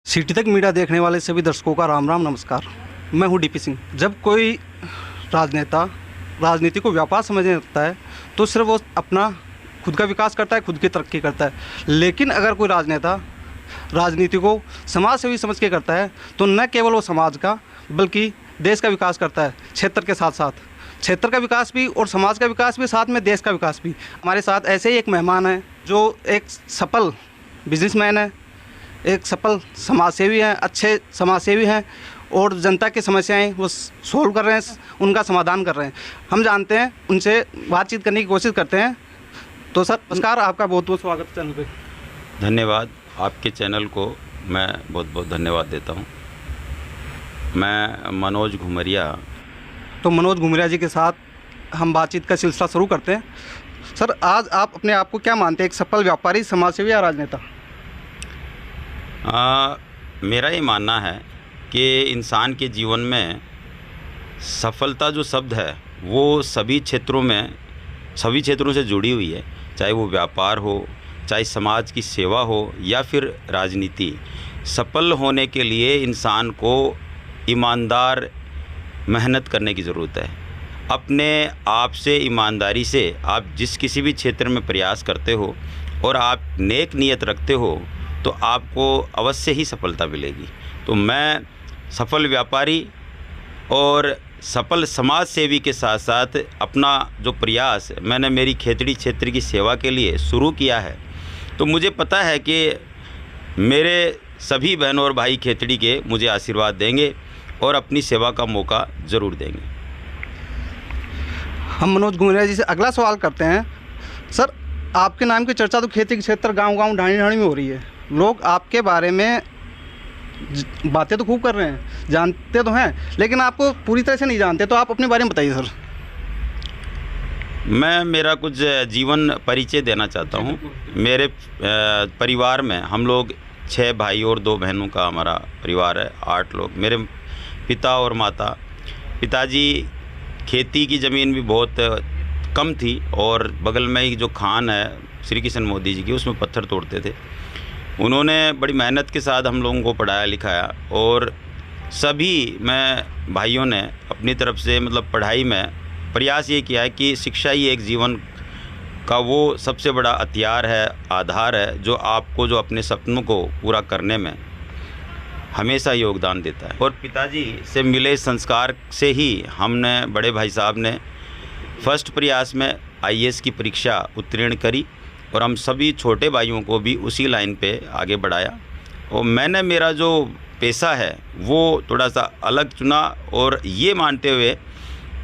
City तक media देखने वाले सभी दर्शकों का राम राम नमस्कार। मैं हूं डीपी सिंह। जब कोई राजनेता राजनीति को व्यापार समझने लगता है तो सिर्फ वो अपना खुद का विकास करता है, खुद की तरक्की करता है। लेकिन अगर कोई राजनेता राजनीति को समाज सेवी समझ के करता है तो न केवल वो समाज का बल्कि देश का विकास करता है। क्षेत्र के साथ साथ क्षेत्र का विकास भी और समाज का विकास भी, साथ में देश का विकास भी। हमारे साथ ऐसे ही एक मेहमान है जो एक सफल बिजनेसमैन है, एक सफल समाजसेवी हैं, अच्छे समाजसेवी हैं और जनता की समस्याएं वो सोल्व कर रहे हैं, उनका समाधान कर रहे हैं। हम जानते हैं, उनसे बातचीत करने की कोशिश करते हैं। तो सर नमस्कार, आपका बहुत बहुत स्वागत है चैनल पे। धन्यवाद। आपके चैनल को मैं बहुत बहुत धन्यवाद देता हूँ। मैं मनोज घुमरिया। तो मनोज घुमरिया जी के साथ हम बातचीत का सिलसिला शुरू करते हैं। सर, आज आप अपने आप को क्या मानते हैं, एक सफल व्यापारी, समाजसेवी या राजनेता? मेरा ये मानना है कि इंसान के जीवन में सफलता जो शब्द है वो सभी क्षेत्रों से जुड़ी हुई है। चाहे वो व्यापार हो, चाहे समाज की सेवा हो या फिर राजनीति। सफल होने के लिए इंसान को ईमानदार मेहनत करने की ज़रूरत है। अपने आप से ईमानदारी से आप जिस किसी भी क्षेत्र में प्रयास करते हो और आप नेक नीयत रखते हो तो आपको अवश्य ही सफलता मिलेगी। तो मैं सफल व्यापारी और सफल समाज सेवी के साथ साथ अपना जो प्रयास मैंने मेरी खेतड़ी क्षेत्र की सेवा के लिए शुरू किया है, तो मुझे पता है कि मेरे सभी बहनों और भाई खेतड़ी के मुझे आशीर्वाद देंगे और अपनी सेवा का मौका ज़रूर देंगे। हम मनोज घुमरिया जी से अगला सवाल करते हैं। सर, आपके नाम की चर्चा तो खेती के क्षेत्र, गांव-गांव, ढाणी-ढाणी में हो रही है। लोग आपके बारे में बातें तो खूब कर रहे हैं, जानते तो हैं, लेकिन आपको पूरी तरह से नहीं जानते। तो आप अपने बारे में बताइए सर। मैं मेरा कुछ जीवन परिचय देना चाहता हूँ। मेरे परिवार में हम लोग 6 भाई और 2 बहनों का हमारा परिवार है, 8 लोग। मेरे पिता और माता, पिताजी खेती की ज़मीन भी बहुत कम थी और बगल में ही जो खान है श्री कृष्ण मोदी जी की, उसमें पत्थर तोड़ते थे। उन्होंने बड़ी मेहनत के साथ हम लोगों को पढ़ाया लिखाया और सभी मैं भाइयों ने अपनी तरफ से पढ़ाई में प्रयास ये किया है कि शिक्षा ही एक जीवन का वो सबसे बड़ा हथियार है, आधार है, जो आपको जो अपने सपनों को पूरा करने में हमेशा योगदान देता है। और पिताजी से मिले संस्कार से ही हमने, बड़े भाई साहब ने फर्स्ट प्रयास में आईएएस की परीक्षा उत्तीर्ण करी और हम सभी छोटे भाइयों को भी उसी लाइन पे आगे बढ़ाया। और मैंने मेरा जो पेशा है वो थोड़ा सा अलग चुना और ये मानते हुए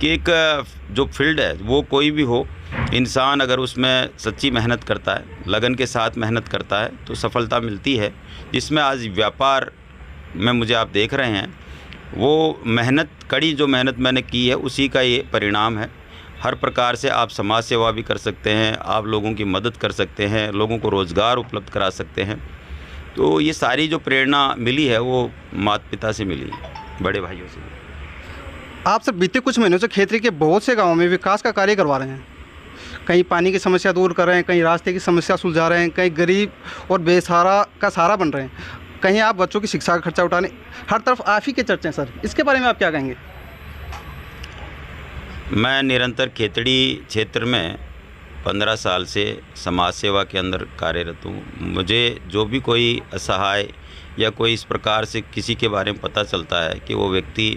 कि एक जो फील्ड है वो कोई भी हो, इंसान अगर उसमें सच्ची मेहनत करता है, लगन के साथ मेहनत करता है तो सफलता मिलती है। जिसमें आज व्यापार में मुझे आप देख रहे हैं, वो मेहनत, कड़ी जो मेहनत मैंने की है उसी का ये परिणाम है। हर प्रकार से आप समाज सेवा भी कर सकते हैं, आप लोगों की मदद कर सकते हैं, लोगों को रोज़गार उपलब्ध करा सकते हैं। तो ये सारी जो प्रेरणा मिली है वो माता पिता से मिली, बड़े भाइयों से। आप सर बीते कुछ महीनों से खेती के बहुत से गाँवों में विकास का कार्य करवा रहे हैं। कहीं पानी की समस्या दूर कर रहे हैं, कहीं रास्ते की समस्या सुलझा रहे हैं, कहीं गरीब और बेसहारा का सहारा बन रहे हैं, कहीं आप बच्चों की शिक्षा का खर्चा उठाने, हर तरफ आप ही के चर्चे हैं सर। इसके बारे में आप क्या कहेंगे? मैं निरंतर खेतड़ी क्षेत्र में 15 साल से समाज सेवा के अंदर कार्यरत हूँ। मुझे जो भी कोई असहाय या कोई इस प्रकार से किसी के बारे में पता चलता है कि वो व्यक्ति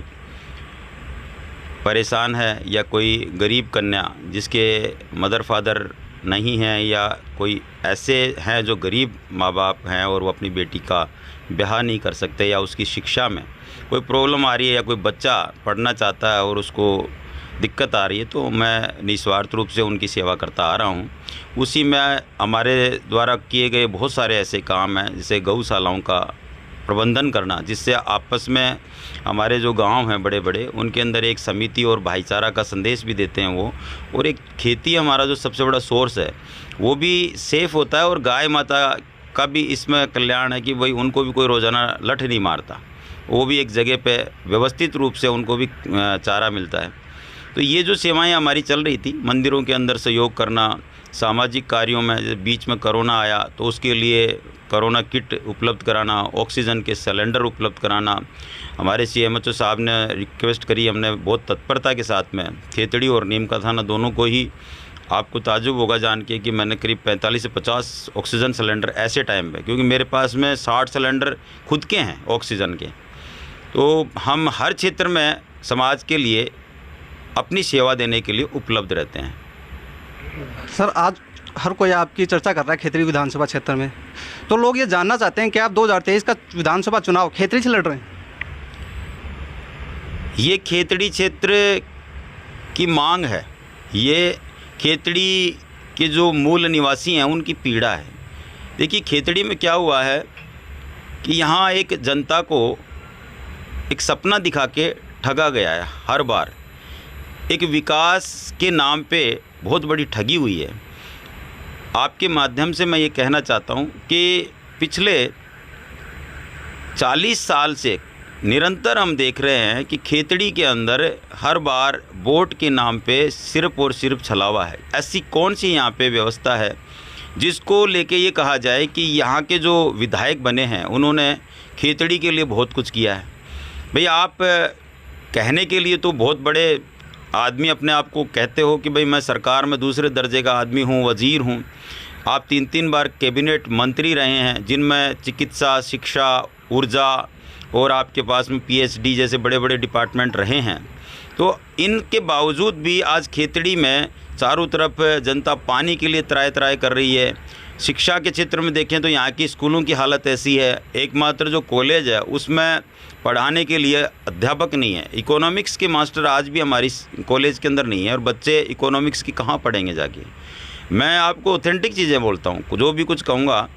परेशान है या कोई गरीब कन्या जिसके मदर फादर नहीं हैं या कोई ऐसे हैं जो गरीब माँ बाप हैं और वो अपनी बेटी का ब्याह नहीं कर सकते या उसकी शिक्षा में कोई प्रॉब्लम आ रही है या कोई बच्चा पढ़ना चाहता है और उसको दिक्कत आ रही है, तो मैं निस्वार्थ रूप से उनकी सेवा करता आ रहा हूँ। उसी में हमारे द्वारा किए गए बहुत सारे ऐसे काम हैं, जैसे गौशालाओं का प्रबंधन करना, जिससे आपस में हमारे जो गांव हैं बड़े बड़े, उनके अंदर एक समिति और भाईचारा का संदेश भी देते हैं वो। और एक खेती हमारा जो सबसे बड़ा सोर्स है वो भी सेफ़ होता है और गाय माता का भी इसमें कल्याण है कि भाई उनको भी कोई रोज़ाना लठ नहीं मारता, वो भी एक जगह पे व्यवस्थित रूप से उनको भी चारा मिलता है। तो ये जो सेवाएं हमारी चल रही थी, मंदिरों के अंदर सहयोग करना, सामाजिक कार्यों में, जैसे बीच में कोरोना आया तो उसके लिए कोरोना किट उपलब्ध कराना, ऑक्सीजन के सिलेंडर उपलब्ध कराना। हमारे CMHO साहब ने रिक्वेस्ट करी, हमने बहुत तत्परता के साथ में खेतड़ी और नीम का थाना दोनों को ही, आपको ताज्जुब होगा जान के कि मैंने करीब 45 से 50 ऑक्सीजन सिलेंडर ऐसे टाइम पे, क्योंकि मेरे पास में 60 सिलेंडर खुद के हैं ऑक्सीजन के। तो हम हर क्षेत्र में समाज के लिए अपनी सेवा देने के लिए उपलब्ध रहते हैं। सर, आज हर कोई आपकी चर्चा कर रहा है खेतड़ी विधानसभा क्षेत्र में, तो लोग ये जानना चाहते हैं कि आप 2023 का विधानसभा चुनाव खेतड़ी से लड़ रहे हैं। ये खेतड़ी क्षेत्र की मांग है, ये खेतड़ी के जो मूल निवासी हैं उनकी पीड़ा है। देखिए, खेतड़ी में क्या हुआ है कि यहाँ एक जनता को एक सपना दिखा के ठगा गया है। हर बार एक विकास के नाम पे बहुत बड़ी ठगी हुई है। आपके माध्यम से मैं ये कहना चाहता हूँ कि पिछले 40 साल से निरंतर हम देख रहे हैं कि खेतड़ी के अंदर हर बार वोट के नाम पे सिर्फ और सिर्फ छलावा है। ऐसी कौन सी यहाँ पे व्यवस्था है जिसको लेके ये कहा जाए कि यहाँ के जो विधायक बने हैं उन्होंने खेतड़ी के लिए बहुत कुछ किया है। भाई, आप कहने के लिए तो बहुत बड़े आदमी अपने आप को कहते हो कि भाई मैं सरकार में दूसरे दर्जे का आदमी हूँ, वज़ीर हूँ। आप 3-3 बार कैबिनेट मंत्री रहे हैं, जिनमें चिकित्सा, शिक्षा, ऊर्जा और आपके पास में PhD जैसे बड़े बड़े डिपार्टमेंट रहे हैं। तो इनके बावजूद भी आज खेतड़ी में चारों तरफ जनता पानी के लिए त्राय त्राय कर रही है। शिक्षा के क्षेत्र में देखें तो यहाँ की स्कूलों की हालत ऐसी है, एकमात्र जो कॉलेज है उसमें पढ़ाने के लिए अध्यापक नहीं है। इकोनॉमिक्स के मास्टर आज भी हमारी कॉलेज के अंदर नहीं है, और बच्चे इकोनॉमिक्स की कहाँ पढ़ेंगे जाके। मैं आपको ऑथेंटिक चीज़ें बोलता हूँ, जो भी कुछ कहूँगा,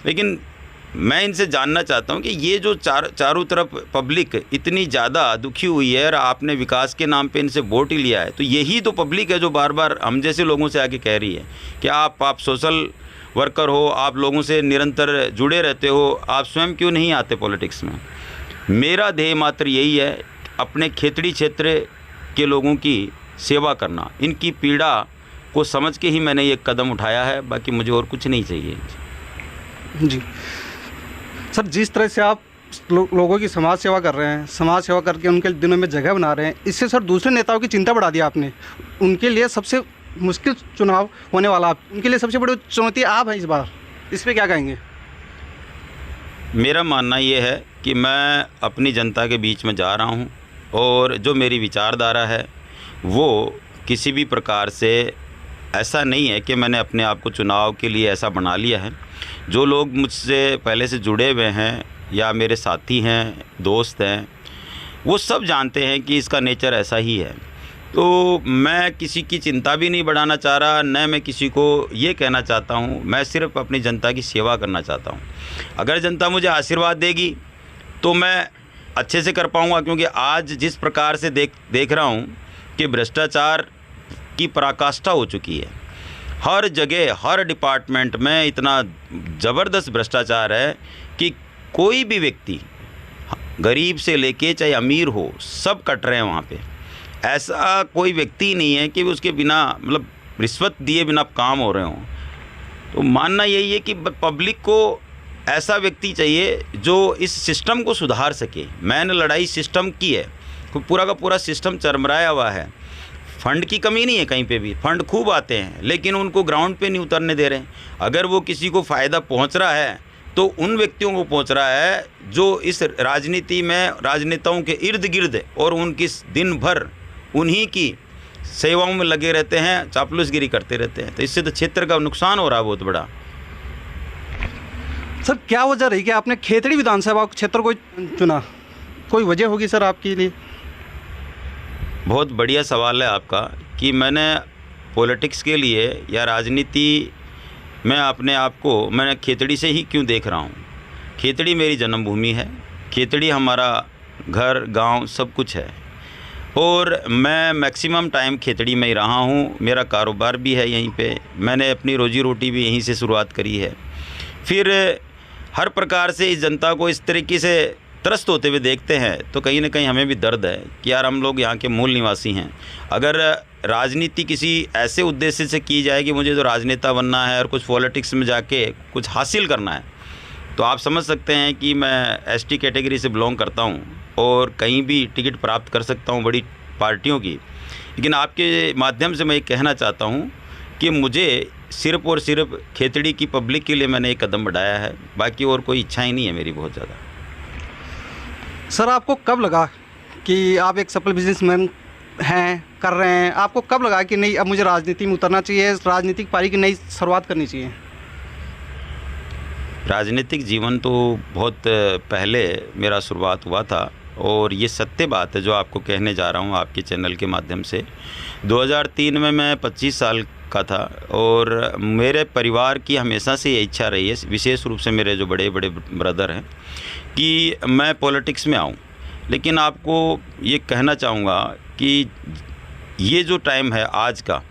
लेकिन मैं इनसे जानना चाहता हूँ कि ये जो चारों तरफ पब्लिक इतनी ज़्यादा दुखी हुई है और आपने विकास के नाम पे इनसे वोट ही लिया है, तो यही तो पब्लिक है जो बार बार हम जैसे लोगों से आके कह रही है कि आप सोशल वर्कर हो, आप लोगों से निरंतर जुड़े रहते हो, आप स्वयं क्यों नहीं आते पॉलिटिक्स में। मेरा ध्येय मात्र यही है, अपने खेतड़ी क्षेत्र के लोगों की सेवा करना। इनकी पीड़ा को समझ के ही मैंने ये कदम उठाया है, बाकी मुझे और कुछ नहीं चाहिए। जी सर, जिस तरह से आप लोगों की समाज सेवा कर रहे हैं, समाज सेवा करके उनके दिनों में जगह बना रहे हैं, इससे सर दूसरे नेताओं की चिंता बढ़ा दी आपने। उनके लिए सबसे मुश्किल चुनाव होने वाला, आप उनके लिए सबसे बड़ी चुनौती आप हैं इस बार, इस पर क्या कहेंगे? मेरा मानना ये है कि मैं अपनी जनता के बीच में जा रहा हूँ, और जो मेरी विचारधारा है वो किसी भी प्रकार से ऐसा नहीं है कि मैंने अपने आप को चुनाव के लिए ऐसा बना लिया है। जो लोग मुझसे पहले से जुड़े हुए हैं या मेरे साथी हैं, दोस्त हैं, वो सब जानते हैं कि इसका नेचर ऐसा ही है। तो मैं किसी की चिंता भी नहीं बढ़ाना चाह रहा, न मैं किसी को ये कहना चाहता हूँ। मैं सिर्फ अपनी जनता की सेवा करना चाहता हूँ। अगर जनता मुझे आशीर्वाद देगी तो मैं अच्छे से कर पाऊँगा, क्योंकि आज जिस प्रकार से देख रहा हूँ कि भ्रष्टाचार की पराकाष्ठा हो चुकी है। हर जगह, हर डिपार्टमेंट में इतना ज़बरदस्त भ्रष्टाचार है कि कोई भी व्यक्ति, गरीब से लेके चाहे अमीर हो, सब कट रहे हैं वहाँ पे। ऐसा कोई व्यक्ति नहीं है कि उसके बिना, मतलब रिश्वत दिए बिना काम हो रहे हों। तो मानना यही है कि पब्लिक को ऐसा व्यक्ति चाहिए जो इस सिस्टम को सुधार सके। मैंने लड़ाई सिस्टम की है, पूरा का पूरा सिस्टम चरमराया हुआ है। फंड की कमी नहीं है कहीं पे भी, फंड खूब आते हैं, लेकिन उनको ग्राउंड पे नहीं उतरने दे रहे हैं। अगर वो किसी को फ़ायदा पहुंच रहा है तो उन व्यक्तियों को पहुंच रहा है जो इस राजनीति में, राजनेताओं के इर्द गिर्द और उनकी दिन भर उन्हीं की सेवाओं में लगे रहते हैं, चापलूसगिरी करते रहते हैं। तो इससे तो क्षेत्र का नुकसान हो रहा है बहुत बड़ा। सर, क्या वजह रही कि आपने खेतड़ी विधानसभा क्षेत्र को चुना? कोई वजह होगी सर आपके लिए? बहुत बढ़िया सवाल है आपका कि मैंने पॉलिटिक्स के लिए या राजनीति में अपने आप को मैंने खेतड़ी से ही क्यों देख रहा हूँ। खेतड़ी मेरी जन्मभूमि है, खेतड़ी हमारा घर, गांव सब कुछ है, और मैं मैक्सिमम टाइम खेतड़ी में ही रहा हूँ। मेरा कारोबार भी है यहीं पे, मैंने अपनी रोजी रोटी भी यहीं से शुरुआत करी है। फिर हर प्रकार से इस जनता को इस तरीके से त्रस्त होते हुए देखते हैं तो कहीं ना कहीं हमें भी दर्द है कि यार हम लोग यहाँ के मूल निवासी हैं। अगर राजनीति किसी ऐसे उद्देश्य से की जाए कि मुझे तो राजनेता बनना है और कुछ पॉलिटिक्स में जाके कुछ हासिल करना है, तो आप समझ सकते हैं कि मैं एसटी कैटेगरी से बिलोंग करता हूँ और कहीं भी टिकट प्राप्त कर सकता हूँ बड़ी पार्टियों की। लेकिन आपके माध्यम से मैं ये कहना चाहता हूँ कि मुझे सिर्फ़ और सिर्फ खेतड़ी की पब्लिक के लिए मैंने एक कदम बढ़ाया है, बाकी और कोई इच्छा ही नहीं है मेरी बहुत ज़्यादा। सर, आपको कब लगा कि आप एक सफल बिजनेसमैन हैं, कर रहे हैं? आपको कब लगा कि नहीं, अब मुझे राजनीति में उतरना चाहिए, राजनीतिक पारी की नई शुरुआत करनी चाहिए? राजनीतिक जीवन तो बहुत पहले मेरा शुरुआत हुआ था और ये सत्य बात है जो आपको कहने जा रहा हूँ आपके चैनल के माध्यम से। 2003 में मैं 25 साल का था और मेरे परिवार की हमेशा से ये इच्छा रही है, विशेष रूप से मेरे जो बड़े बड़े ब्रदर हैं, कि मैं पॉलिटिक्स में आऊँ। लेकिन आपको ये कहना चाहूँगा कि ये जो टाइम है आज का,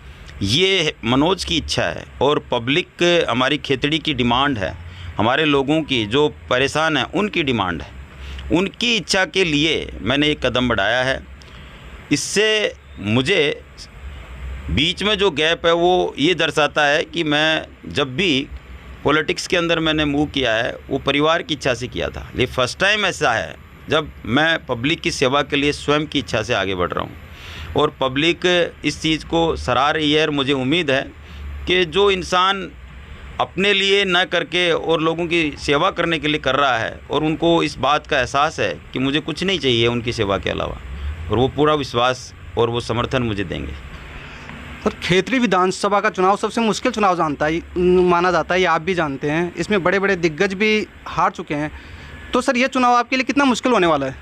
ये मनोज की इच्छा है और पब्लिक हमारी खेतड़ी की डिमांड है, हमारे लोगों की जो परेशान हैं उनकी डिमांड है। उनकी इच्छा के लिए मैंने एक कदम बढ़ाया है। इससे मुझे बीच में जो गैप है वो ये दर्शाता है कि मैं जब भी पॉलिटिक्स के अंदर मैंने मूव किया है वो परिवार की इच्छा से किया था। लेकिन फर्स्ट टाइम ऐसा है जब मैं पब्लिक की सेवा के लिए स्वयं की इच्छा से आगे बढ़ रहा हूँ और पब्लिक इस चीज़ को सराह रही है। और मुझे उम्मीद है कि जो इंसान अपने लिए न करके और लोगों की सेवा करने के लिए कर रहा है और उनको इस बात का एहसास है कि मुझे कुछ नहीं चाहिए उनकी सेवा के अलावा, और वो पूरा विश्वास और वो समर्थन मुझे देंगे। सर, खेतड़ी विधानसभा का चुनाव सबसे मुश्किल चुनाव माना जाता है, ये आप भी जानते हैं। इसमें बड़े बड़े दिग्गज भी हार चुके हैं। तो सर, ये चुनाव आपके लिए कितना मुश्किल होने वाला है?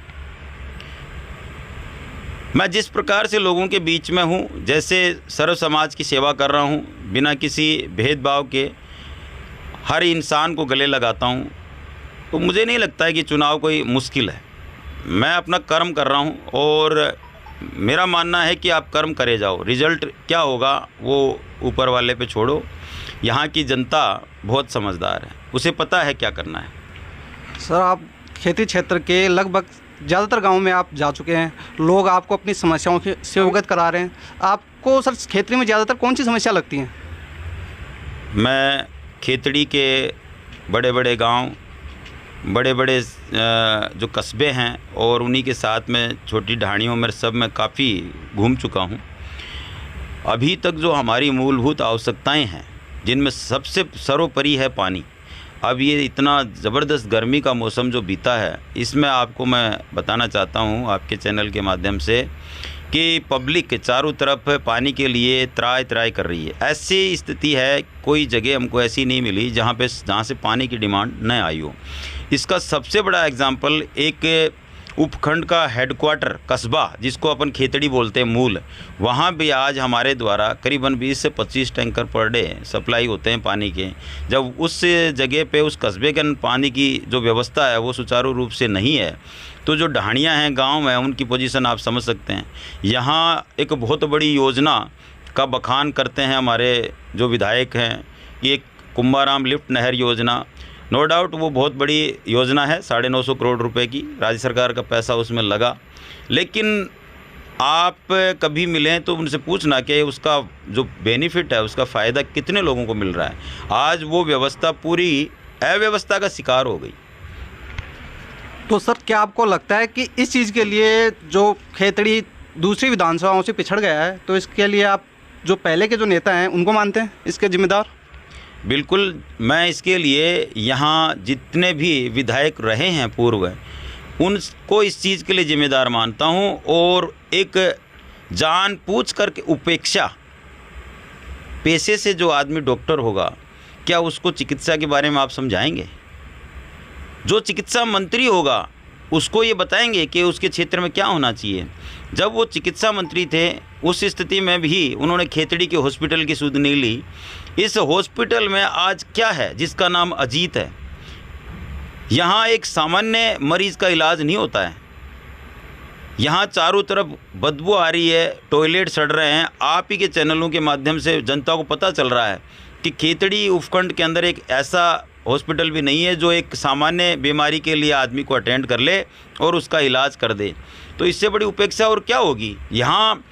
मैं जिस प्रकार से लोगों के बीच में हूँ, जैसे सर्व समाज की सेवा कर रहा हूँ, बिना किसी भेदभाव के हर इंसान को गले लगाता हूँ, तो मुझे नहीं लगता है कि चुनाव कोई मुश्किल है। मैं अपना कर्म कर रहा हूँ और मेरा मानना है कि आप कर्म करे जाओ, रिजल्ट क्या होगा वो ऊपर वाले पे छोड़ो। यहाँ की जनता बहुत समझदार है, उसे पता है क्या करना है। सर, आप खेती क्षेत्र के लगभग ज़्यादातर गाँव में आप जा चुके हैं, लोग आपको अपनी समस्याओं से अवगत करा रहे हैं। आपको सर खेतड़ी में ज़्यादातर कौन सी समस्या लगती हैं? मैं खेतड़ी के बड़े बड़े गांव, बड़े बड़े जो कस्बे हैं और उन्हीं के साथ में छोटी ढाणियों में सब मैं काफ़ी घूम चुका हूं। अभी तक जो हमारी मूलभूत आवश्यकताएं हैं, जिनमें सबसे सर्वोपरि है पानी। अब ये इतना ज़बरदस्त गर्मी का मौसम जो बीता है, इसमें आपको मैं बताना चाहता हूं आपके चैनल के माध्यम से कि पब्लिक चारों तरफ पानी के लिए त्राय त्राय कर रही है। ऐसी स्थिति है, कोई जगह हमको ऐसी नहीं मिली जहाँ से पानी की डिमांड न आई हो। इसका सबसे बड़ा एग्जांपल एक उपखंड का हेडक्वार्टर कस्बा, जिसको अपन खेतड़ी बोलते हैं मूल, वहाँ भी आज हमारे द्वारा करीबन 20 से 25 टैंकर पर डे सप्लाई होते हैं पानी के। जब उस जगह पे उस कस्बे के पानी की जो व्यवस्था है वो सुचारू रूप से नहीं है, तो जो ढाणियाँ हैं, गांव हैं, उनकी पोजीशन आप समझ सकते हैं। यहाँ एक बहुत बड़ी योजना का बखान करते हैं हमारे जो विधायक हैं, ये कुंभाराम लिफ्ट नहर योजना। नो डाउट वो बहुत बड़ी योजना है, 950 करोड़ रुपए की राज्य सरकार का पैसा उसमें लगा। लेकिन आप कभी मिलें तो उनसे पूछना कि उसका जो बेनिफिट है, उसका फ़ायदा कितने लोगों को मिल रहा है। आज वो व्यवस्था पूरी अव्यवस्था का शिकार हो गई। तो सर, क्या आपको लगता है कि इस चीज़ के लिए जो खेतड़ी दूसरी विधानसभाओं से पिछड़ गया है, तो इसके लिए आप जो पहले के जो नेता हैं उनको मानते हैं इसके जिम्मेदार? बिल्कुल, मैं इसके लिए यहाँ जितने भी विधायक रहे हैं पूर्व, उनको इस चीज़ के लिए जिम्मेदार मानता हूँ। और एक जानबूझ करके उपेक्षा, पेशे से जो आदमी डॉक्टर होगा, क्या उसको चिकित्सा के बारे में आप समझाएंगे? जो चिकित्सा मंत्री होगा उसको ये बताएंगे कि उसके क्षेत्र में क्या होना चाहिए? जब वो चिकित्सा मंत्री थे उस स्थिति में भी उन्होंने खेतड़ी के हॉस्पिटल की सुध नहीं ली। इस हॉस्पिटल में आज क्या है जिसका नाम अजीत है? यहाँ एक सामान्य मरीज़ का इलाज नहीं होता है। यहाँ चारों तरफ बदबू आ रही है, टॉयलेट सड़ रहे हैं। आप ही के चैनलों के माध्यम से जनता को पता चल रहा है कि खेतड़ी उपखंड के अंदर एक ऐसा हॉस्पिटल भी नहीं है जो एक सामान्य बीमारी के लिए आदमी को अटेंड कर ले और उसका इलाज कर दे। तो इससे बड़ी उपेक्षा और क्या होगी। यहाँ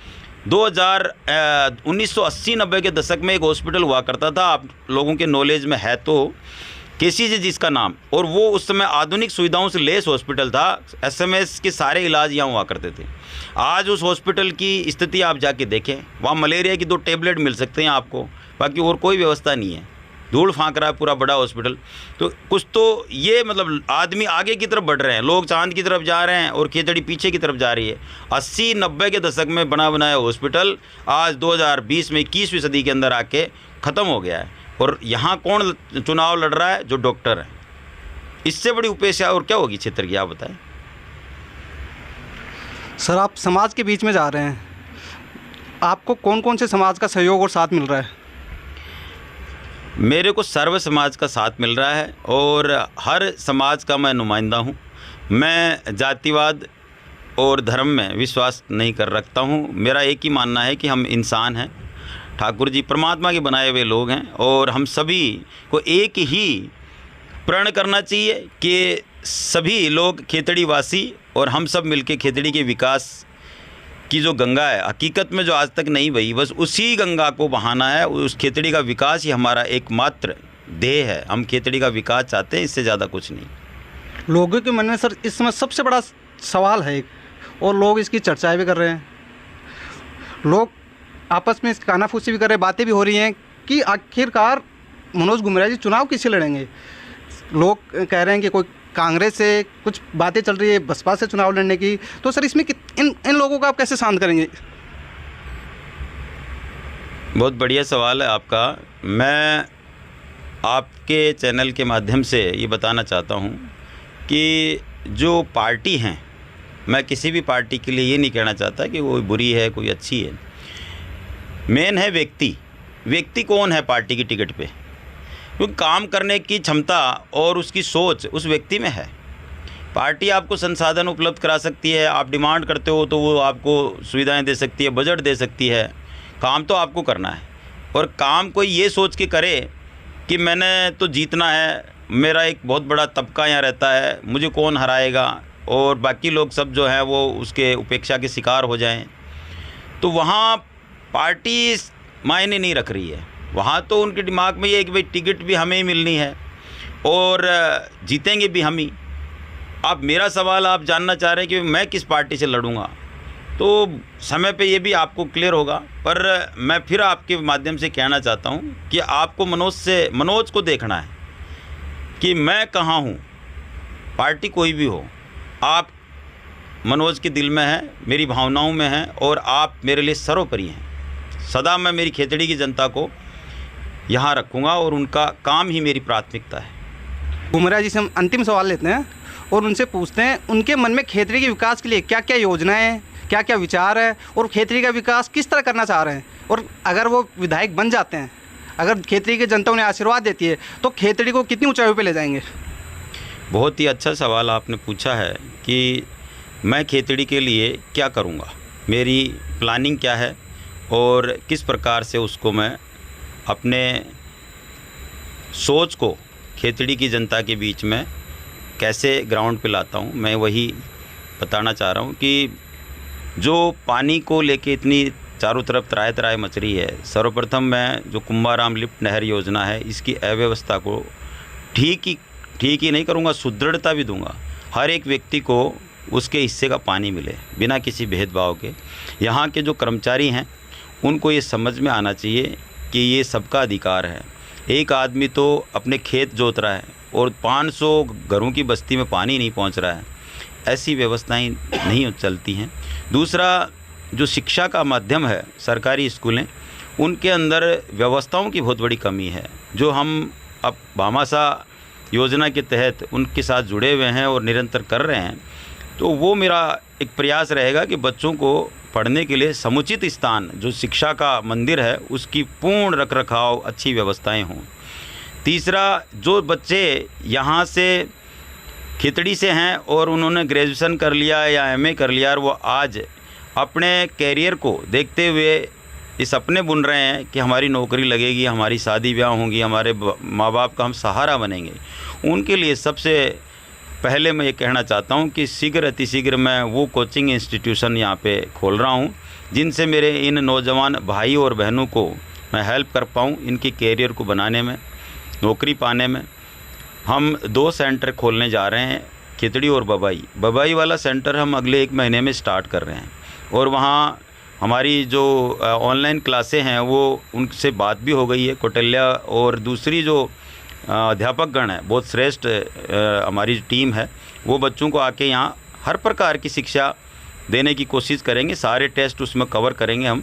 1980-90 के दशक में एक हॉस्पिटल हुआ करता था, आप लोगों के नॉलेज में है तो, केसीजी जिसका नाम, और वो उस समय आधुनिक सुविधाओं से लेस हॉस्पिटल था। एसएमएस के सारे इलाज यहाँ हुआ करते थे। आज उस हॉस्पिटल की स्थिति आप जाके देखें, वहाँ मलेरिया की 2 टेबलेट मिल सकते हैं आपको, बाकी और कोई व्यवस्था नहीं है। धूल फांक रहा है पूरा बड़ा हॉस्पिटल। तो कुछ तो ये मतलब आदमी आगे की तरफ बढ़ रहे हैं, लोग चांद की तरफ जा रहे हैं और खेतड़ी पीछे की तरफ जा रही है। 80-90 के दशक में बना बनाया हॉस्पिटल आज 2020 में 21वीं सदी के अंदर आके ख़त्म हो गया है। और यहाँ कौन चुनाव लड़ रहा है? जो डॉक्टर हैं। इससे बड़ी उपेक्षा और क्या होगी क्षेत्र की, आप बताएं। सर, आप समाज के बीच में जा रहे हैं, आपको कौन कौन से समाज का सहयोग और साथ मिल रहा है? मेरे को सर्व समाज का साथ मिल रहा है और हर समाज का मैं नुमाइंदा हूँ। मैं जातिवाद और धर्म में विश्वास नहीं कर रखता हूँ। मेरा एक ही मानना है कि हम इंसान हैं, ठाकुर जी परमात्मा के बनाए हुए लोग हैं और हम सभी को एक ही प्रण करना चाहिए कि सभी लोग खेतड़ी वासी और हम सब मिलके खेतड़ी के विकास की जो गंगा है, हकीकत में जो आज तक नहीं बही, बस उसी गंगा को बहाना है। उस खेतड़ी का विकास ही हमारा एकमात्र ध्येय है। हम खेतड़ी का विकास चाहते हैं, इससे ज़्यादा कुछ नहीं। लोगों के मन में सर इस समय सबसे बड़ा सवाल है और लोग इसकी चर्चाएं भी कर रहे हैं, लोग आपस में कानाफूसी भी कर रहे हैं, बातें भी हो रही हैं कि आखिरकार मनोज गुमराह जी चुनाव किससे लड़ेंगे। लोग कह रहे हैं कि कोई कांग्रेस से, कुछ बातें चल रही है बसपा से चुनाव लड़ने की। तो सर इसमें इन लोगों को आप कैसे शांत करेंगे? बहुत बढ़िया सवाल है आपका। मैं आपके चैनल के माध्यम से ये बताना चाहता हूँ कि जो पार्टी हैं, मैं किसी भी पार्टी के लिए ये नहीं कहना चाहता कि कोई बुरी है कोई अच्छी है। मेन है व्यक्ति कौन है पार्टी की टिकट पे, क्योंकि काम करने की क्षमता और उसकी सोच उस व्यक्ति में है। पार्टी आपको संसाधन उपलब्ध करा सकती है, आप डिमांड करते हो तो वो आपको सुविधाएं दे सकती है, बजट दे सकती है। काम तो आपको करना है और काम कोई ये सोच के करे कि मैंने तो जीतना है, मेरा एक बहुत बड़ा तबका यहाँ रहता है, मुझे कौन हराएगा और बाकी लोग सब जो है वो उसके उपेक्षा के शिकार हो जाएं, तो वहाँ पार्टी मायने नहीं रख रही है। वहाँ तो उनके दिमाग में ये है कि भाई टिकट भी हमें ही मिलनी है और जीतेंगे भी हम ही। अब मेरा सवाल आप जानना चाह रहे हैं कि मैं किस पार्टी से लड़ूंगा, तो समय पे ये भी आपको क्लियर होगा। पर मैं फिर आपके माध्यम से कहना चाहता हूँ कि आपको मनोज को देखना है कि मैं कहाँ हूँ। पार्टी कोई भी हो, आप मनोज के दिल में है, मेरी भावनाओं में है और आप मेरे लिए सर्वोपरि हैं। सदा मैं मेरी खेतड़ी की जनता को यहाँ रखूँगा और उनका काम ही मेरी प्राथमिकता है। गुमराह जी से हम अंतिम सवाल लेते हैं और उनसे पूछते हैं उनके मन में खेतड़ी के विकास के लिए क्या क्या योजनाएं हैं, क्या क्या विचार है और खेतड़ी का विकास किस तरह करना चाह रहे हैं। और अगर वो विधायक बन जाते हैं, अगर खेतड़ी की जनता उन्हें आशीर्वाद देती है, तो खेतड़ी को कितनी ऊंचाइयों पे ले जाएंगे। बहुत ही अच्छा सवाल आपने पूछा है कि मैं खेतड़ी के लिए क्या करूँगा, मेरी प्लानिंग क्या है और किस प्रकार से उसको मैं अपने सोच को खेतड़ी की जनता के बीच में कैसे ग्राउंड पे लाता हूँ। मैं वही बताना चाह रहा हूँ कि जो पानी को लेके इतनी चारों तरफ तराए तराए मच रही है, सर्वप्रथम मैं जो कुंभाराम लिफ्ट नहर योजना है इसकी अव्यवस्था को ठीक ही नहीं करूँगा, सुदृढ़ता भी दूंगा। हर एक व्यक्ति को उसके हिस्से का पानी मिले बिना किसी भेदभाव के। यहाँ के जो कर्मचारी हैं उनको ये समझ में आना चाहिए कि ये सबका अधिकार है। एक आदमी तो अपने खेत जोत रहा है और 500 घरों की बस्ती में पानी नहीं पहुंच रहा है, ऐसी व्यवस्थाएं नहीं चलती हैं। दूसरा, जो शिक्षा का माध्यम है सरकारी स्कूलें, उनके अंदर व्यवस्थाओं की बहुत बड़ी कमी है। जो हम अब भामाशाह योजना के तहत उनके साथ जुड़े हुए हैं और निरंतर कर रहे हैं, तो वो मेरा एक प्रयास रहेगा कि बच्चों को पढ़ने के लिए समुचित स्थान, जो शिक्षा का मंदिर है, उसकी पूर्ण रखरखाव, अच्छी व्यवस्थाएं हों। तीसरा, जो बच्चे यहाँ से खेतड़ी से हैं और उन्होंने ग्रेजुएशन कर लिया या एमए कर लिया और वो आज अपने कैरियर को देखते हुए ये सपने बुन रहे हैं कि हमारी नौकरी लगेगी, हमारी शादी ब्याह होंगी, हमारे माँ बाप का हम सहारा बनेंगे, उनके लिए सबसे पहले मैं ये कहना चाहता हूँ कि शीघ्र अतिशीघ्र मैं वो कोचिंग इंस्टीट्यूशन यहाँ पे खोल रहा हूँ जिनसे मेरे इन नौजवान भाई और बहनों को मैं हेल्प कर पाऊँ इनके कैरियर को बनाने में, नौकरी पाने में। हम 2 सेंटर खोलने जा रहे हैं, खितड़ी और बबाई वाला सेंटर हम अगले 1 महीने में स्टार्ट कर रहे हैं और वहाँ हमारी जो ऑनलाइन क्लासें हैं वो उनसे बात भी हो गई है। कौटिल्या और दूसरी जो अध्यापकगण है, बहुत श्रेष्ठ हमारी टीम है, वो बच्चों को आके यहाँ हर प्रकार की शिक्षा देने की कोशिश करेंगे। सारे टेस्ट उसमें कवर करेंगे हम।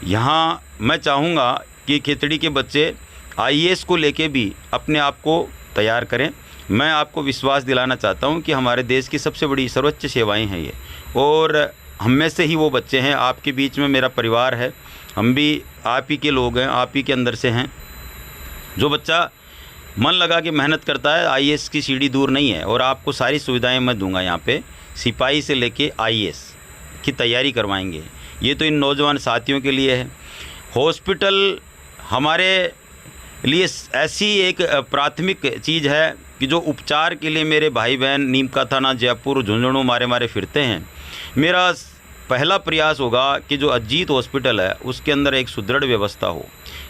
यहाँ मैं चाहूँगा कि खितड़ी के बच्चे IAS को लेके भी अपने आप को तैयार करें। मैं आपको विश्वास दिलाना चाहता हूँ कि हमारे देश की सबसे बड़ी सर्वोच्च सेवाएं हैं ये, और हम में से ही वो बच्चे हैं। आपके बीच में मेरा परिवार है, हम भी आप ही के लोग हैं, आप ही के अंदर से हैं। जो बच्चा मन लगा के मेहनत करता है, IAS की सीढ़ी दूर नहीं है और आपको सारी सुविधाएं मैं दूंगा। यहाँ पे सिपाही से लेके IAS की तैयारी करवाएंगे। ये तो इन नौजवान साथियों के लिए है। हॉस्पिटल हमारे लिए ऐसी एक प्राथमिक चीज़ है कि जो उपचार के लिए मेरे भाई बहन नीम का थाना, जयपुर, झुंझुनू मारे फिरते हैं। मेरा पहला प्रयास होगा कि जो अजीत हॉस्पिटल है उसके अंदर एक सुदृढ़ व्यवस्था हो।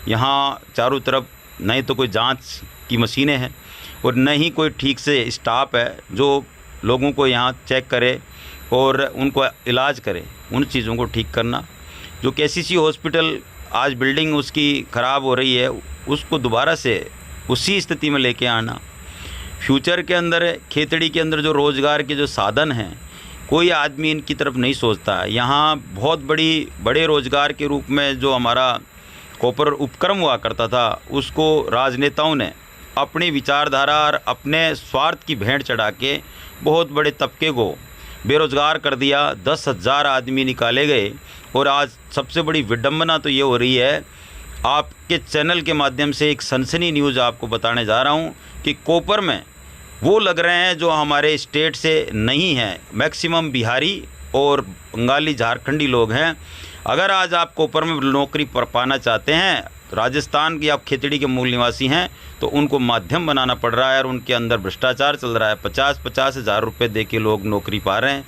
यहाँ चारों तरफ नहीं तो कोई जांच की मशीनें हैं और न ही कोई ठीक से स्टाफ है जो लोगों को यहाँ चेक करे और उनको इलाज करे। उन चीज़ों को ठीक करना। जो KCC हॉस्पिटल आज बिल्डिंग उसकी ख़राब हो रही है, उसको दोबारा से उसी स्थिति में लेके आना। फ्यूचर के अंदर खेतड़ी के अंदर जो रोज़गार के जो साधन हैं, कोई आदमी इनकी तरफ नहीं सोचता है। यहाँ बहुत बड़े रोज़गार के रूप में जो हमारा कॉपर उपक्रम हुआ करता था, उसको राजनेताओं ने अपनी विचारधारा और अपने स्वार्थ की भेंट चढ़ा के बहुत बड़े तबके को बेरोज़गार कर दिया। 10,000 आदमी निकाले गए। और आज सबसे बड़ी विडंबना तो ये हो रही है, आपके चैनल के माध्यम से एक सनसनी न्यूज़ आपको बताने जा रहा हूँ कि कोपर में वो लग रहे हैं जो हमारे स्टेट से नहीं हैं। मैक्सिमम बिहारी और बंगाली, झारखंडी लोग हैं। अगर आज आप कोपर में नौकरी पाना चाहते हैं, राजस्थान की आप खेतड़ी के मूल निवासी हैं, तो उनको माध्यम बनाना पड़ रहा है और उनके अंदर भ्रष्टाचार चल रहा है। 50-50 हज़ार रुपये दे के लोग नौकरी पा रहे हैं।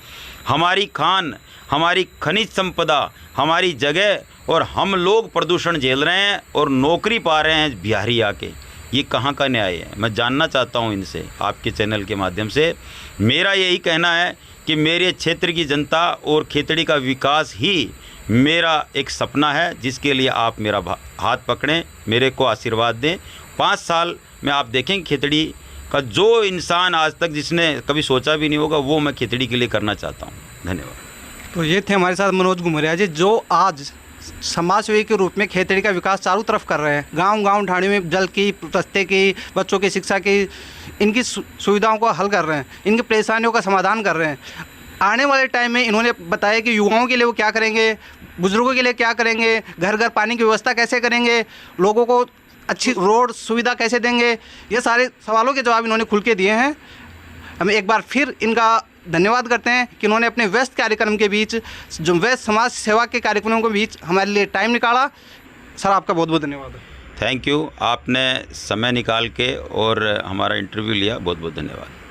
हमारी खान, हमारी खनिज संपदा, हमारी जगह और हम लोग प्रदूषण झेल रहे हैं और नौकरी पा रहे हैं बिहारी आके। ये कहाँ का न्याय है? मैं जानना चाहता हूँ इनसे, आपके चैनल के माध्यम से। मेरा यही कहना है कि मेरे क्षेत्र की जनता और खेतड़ी का विकास ही मेरा एक सपना है, जिसके लिए आप मेरा हाथ पकड़ें, मेरे को आशीर्वाद दें। 5 साल में आप देखेंगे खेतड़ी का जो इंसान आज तक जिसने कभी सोचा भी नहीं होगा, वो मैं खेतड़ी के लिए करना चाहता हूँ। धन्यवाद। तो ये थे हमारे साथ मनोज घुमरिया जी, जो आज समाज सेवी के रूप में खेतड़ी का विकास चारों तरफ कर रहे हैं। गांव ढाणी में जल की, रस्ते की, बच्चों की शिक्षा की, इनकी सुविधाओं को हल कर रहे हैं, इनकी परेशानियों का समाधान कर रहे हैं। आने वाले टाइम में इन्होंने बताया कि युवाओं के लिए वो क्या करेंगे, बुजुर्गों के लिए क्या करेंगे, घर घर पानी की व्यवस्था कैसे करेंगे, लोगों को अच्छी रोड सुविधा कैसे देंगे। ये सारे सवालों के जवाब इन्होंने खुल के दिए हैं। हम एक बार फिर इनका धन्यवाद करते हैं कि इन्होंने अपने व्यस्त कार्यक्रम के बीच, जो व्यस्त समाज सेवा के कार्यक्रमों के बीच हमारे लिए टाइम निकाला। सर, आपका बहुत बहुत धन्यवाद। Thank you. आपने समय निकाल के और हमारा इंटरव्यू लिया, बहुत बहुत धन्यवाद।